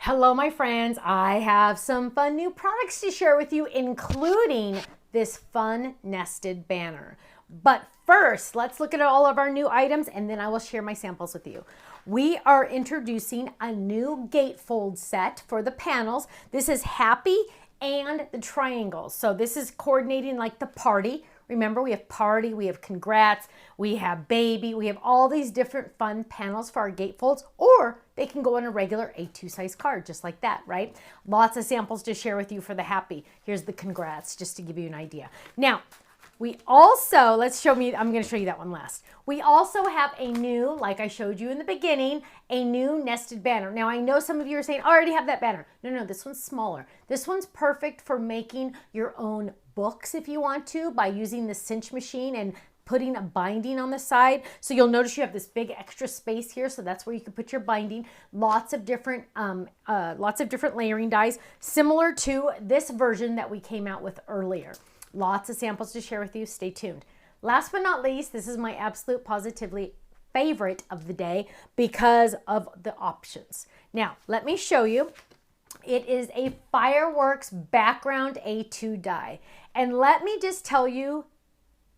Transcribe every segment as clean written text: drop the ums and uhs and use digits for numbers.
Hello, my friends. I have some fun new products to share with you, including this fun nested banner. But first, let's look at all of our new items and then I will share my samples with you. We are introducing a new gatefold set for the panels. This is happy and the triangles. So this is coordinating like the party. Remember, we have party, we have congrats, we have baby, we have all these different fun panels for our gatefolds, or they can go on a regular A2 size card, just like that, right? Lots of samples to share with you for the happy. Here's the congrats, just to give you an idea. Now, we also, I'm gonna show you that one last. We also have a new, like I showed you in the beginning, a new nested banner. Now I know some of you are saying, I already have that banner. No, this one's smaller. This one's perfect for making your own books if you want to, by using the cinch machine and putting a binding on the side. So you'll notice you have this big extra space here, so that's where you can put your binding. Lots of different layering dies, similar to this version that we came out with earlier. Lots of samples to share with you. Stay tuned. Last but not least, this is my absolute positively favorite of the day because of the options. Now, let me show you. It is a Fireworks background A2 die. And let me just tell you,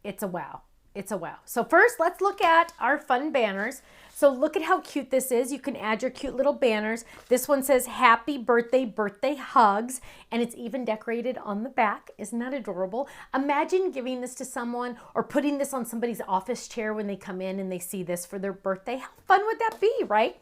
it's a wow. It's a wow. So first, let's look at our fun banners. So look at how cute this is. You can add your cute little banners. This one says happy birthday, birthday hugs, and it's even decorated on the back. Isn't that adorable? Imagine giving this to someone or putting this on somebody's office chair when they come in and they see this for their birthday. How fun would that be, right?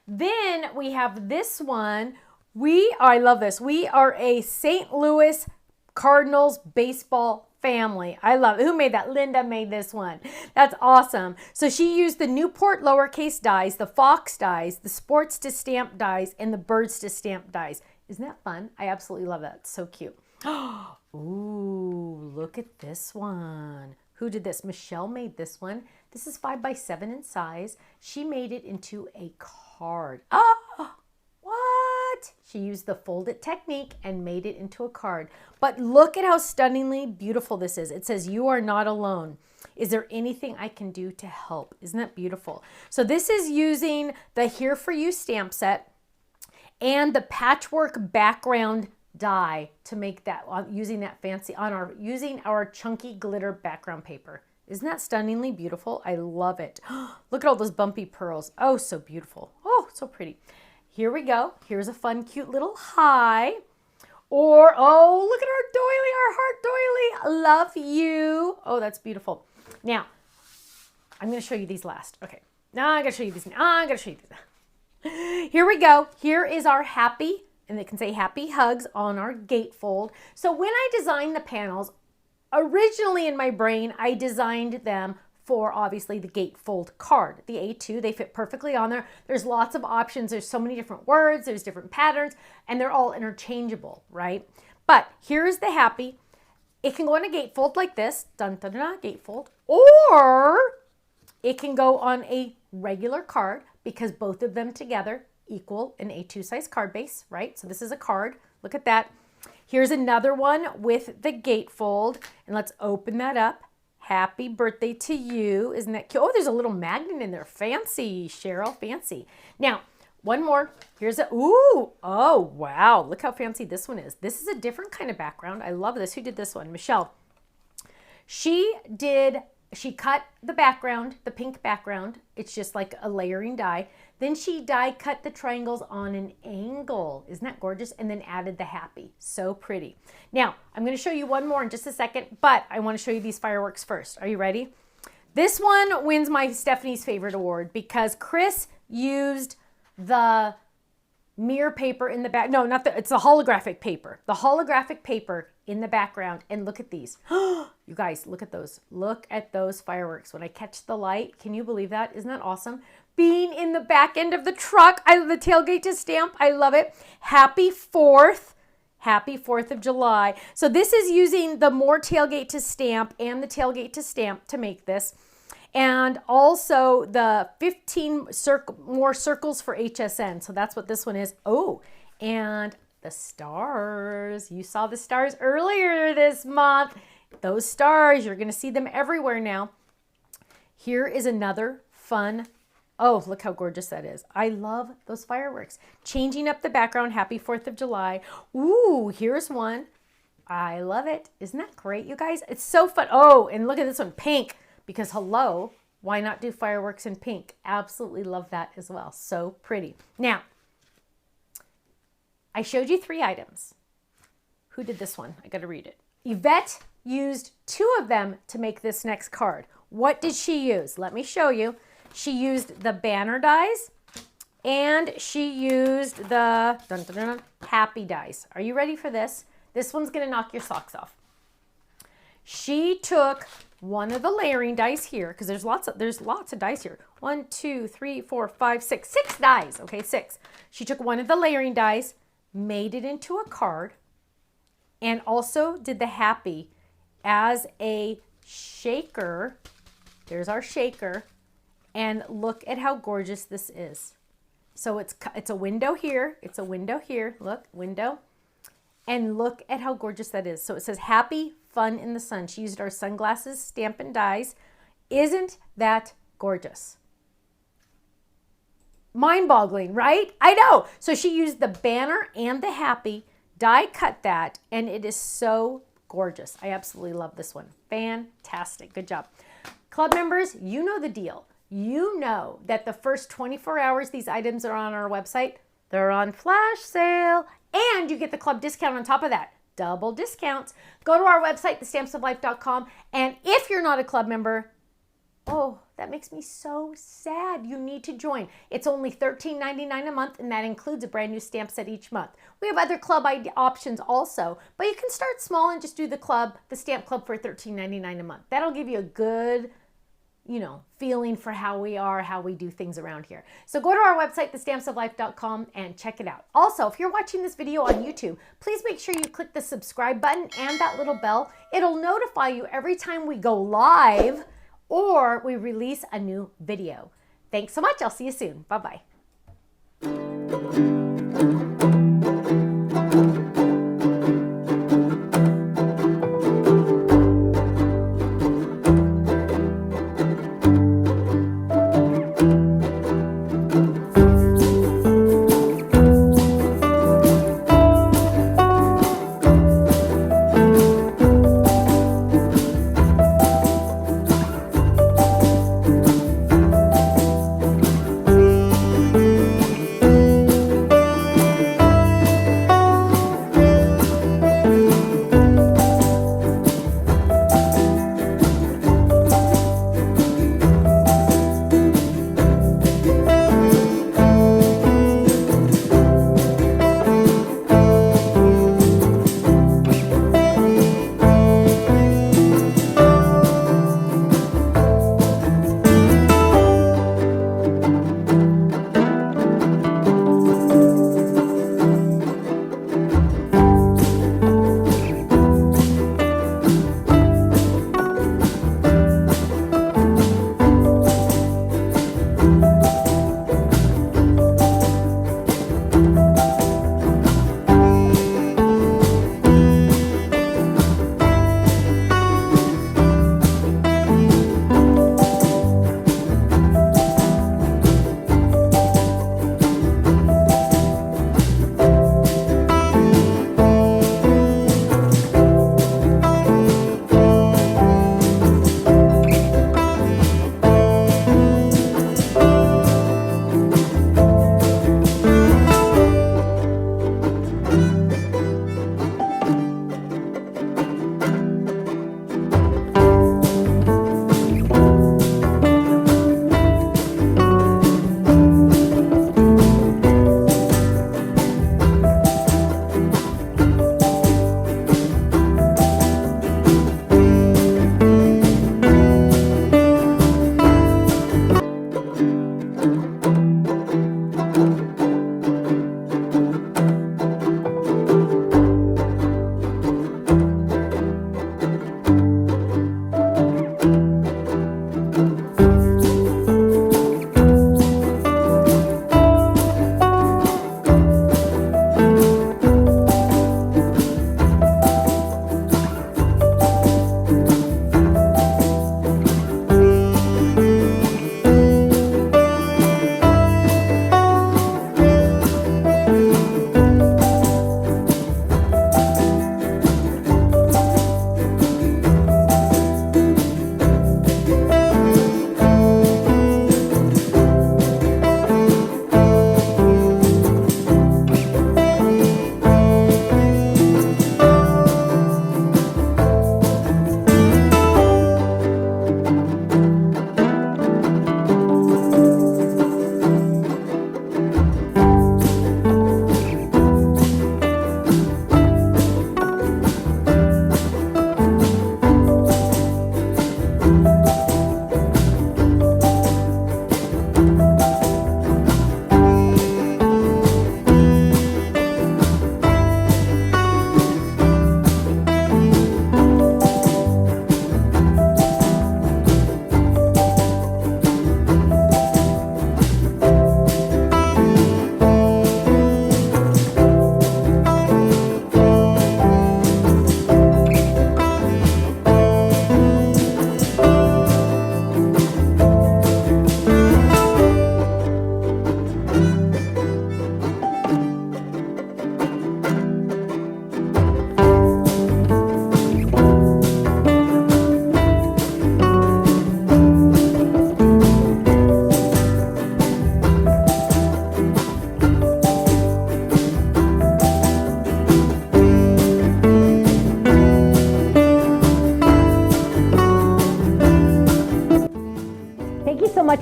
Then we have this one. I love this. We are a St. Louis Cardinals baseball family. I love it. Who made that? Linda made this one. That's awesome. So she used the Newport lowercase dies, the Fox dies, the Sports to Stamp dies, and the Birds to Stamp dies. Isn't that fun? I absolutely love that. It's so cute. Ooh, look at this one. Who did this? Michelle made this one. This is 5 by 7 in size. She made it into a card. Oh, what? She used the fold it technique and made it into a card. But look at how stunningly beautiful this is. It says, "You are not alone. Is there anything I can do to help?" Isn't that beautiful? So this is using the Here For You stamp set and the patchwork background die to make that, using our chunky glitter background paper. Isn't that stunningly beautiful? I love it. Look at all those bumpy pearls. Oh, so beautiful. Oh, so pretty. Here we go. Here's a fun, cute little hi. Or, oh, look at our doily, our heart doily. Love you. Oh, that's beautiful. Now, I'm going to show you these last. Okay. Now I'm going to show you these. Here we go. Here is our happy, and it can say happy hugs on our gatefold. So when I designed the panels, originally in my brain, I designed them for obviously the gatefold card, the A2. They fit perfectly on there. There's lots of options. There's so many different words. There's different patterns, and they're all interchangeable, right? But here's the happy. It can go on a gatefold like this, dun dun dun, gatefold, or it can go on a regular card because both of them together equal an A2 size card base, right? So this is a card. Look at that. Here's another one with the gatefold, and let's open that up. Happy birthday to you. Isn't that cute? Oh, there's a little magnet in there. Fancy, Cheryl, fancy. Now, one more. Here's ooh, oh, wow. Look how fancy this one is. This is a different kind of background. I love this. Who did this one? Michelle. She cut the background, the pink background. It's just like a layering die. Then she die cut the triangles on an angle. Isn't that gorgeous? And then added the happy. So pretty. Now, I'm going to show you one more in just a second, but I want to show you these fireworks first. Are you ready? This one wins my Stephanie's favorite award because Chris used the mirror paper in the back. No, it's the holographic paper. The holographic paper in the background. And look at these. You guys, look at those. Look at those fireworks. When I catch the light, can you believe that? Isn't that awesome? Being in the back end of the truck. I love the tailgate to stamp. I love it. Happy 4th. Happy 4th of July. So this is using the more tailgate to stamp and the tailgate to stamp to make this. And also the 15 more circles for HSN. So that's what this one is. Oh, and the stars. You saw the stars earlier this month. Those stars, you're going to see them everywhere now. Here is another fun Oh, look how gorgeous that is. I love those fireworks. Changing up the background. Happy 4th of July. Ooh, here's one. I love it. Isn't that great, you guys? It's so fun. Oh, and look at this one, pink. Because hello, why not do fireworks in pink? Absolutely love that as well. So pretty. Now, I showed you 3 items. Who did this one? I got to read it. Yvette used 2 of them to make this next card. What did she use? Let me show you. She used the banner dies and she used the happy dies. Are you ready for this? This one's going to knock your socks off. She took one of the layering dice here, because there's lots of dice here. 1, 2, 3, 4, 5, 6. 6 dice. Okay, 6. She took one of the layering dice, made it into a card, and also did the happy as a shaker. There's our shaker. And look at how gorgeous this is. So it's a window here. It's a window here. Look, window. And look at how gorgeous that is. So it says happy fun in the sun. She used our sunglasses, Stampin' dies. Isn't that gorgeous? Mind-boggling, right? I know. So she used the banner and the happy, die cut that, and it is so gorgeous. I absolutely love this one. Fantastic. Good job. Club members, you know the deal. You know that the first 24 hours these items are on our website, they're on flash sale, and you get the club discount on top of that. Double discounts. Go to our website, thestampsoflife.com, and if you're not a club member, oh, that makes me so sad. You need to join. It's only $13.99 a month, and that includes a brand new stamp set each month. We have other club options also, but you can start small and just do the stamp club for $13.99 a month. That'll give you a good, feeling for how we do things around here. So go to our website, thestampsoflife.com, and check it out. Also, if you're watching this video on YouTube, please make sure you click the subscribe button and that little bell. It'll notify you every time we go live or we release a new video. Thanks so much. I'll see you soon. Bye-bye.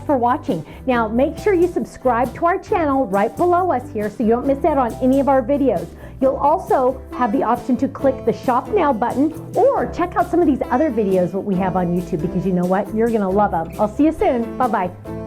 for watching. Now, make sure you subscribe to our channel right below us here so you don't miss out on any of our videos. You'll also have the option to click the Shop Now button or check out some of these other videos that we have on YouTube, because you know what? You're going to love them. I'll see you soon. Bye-bye.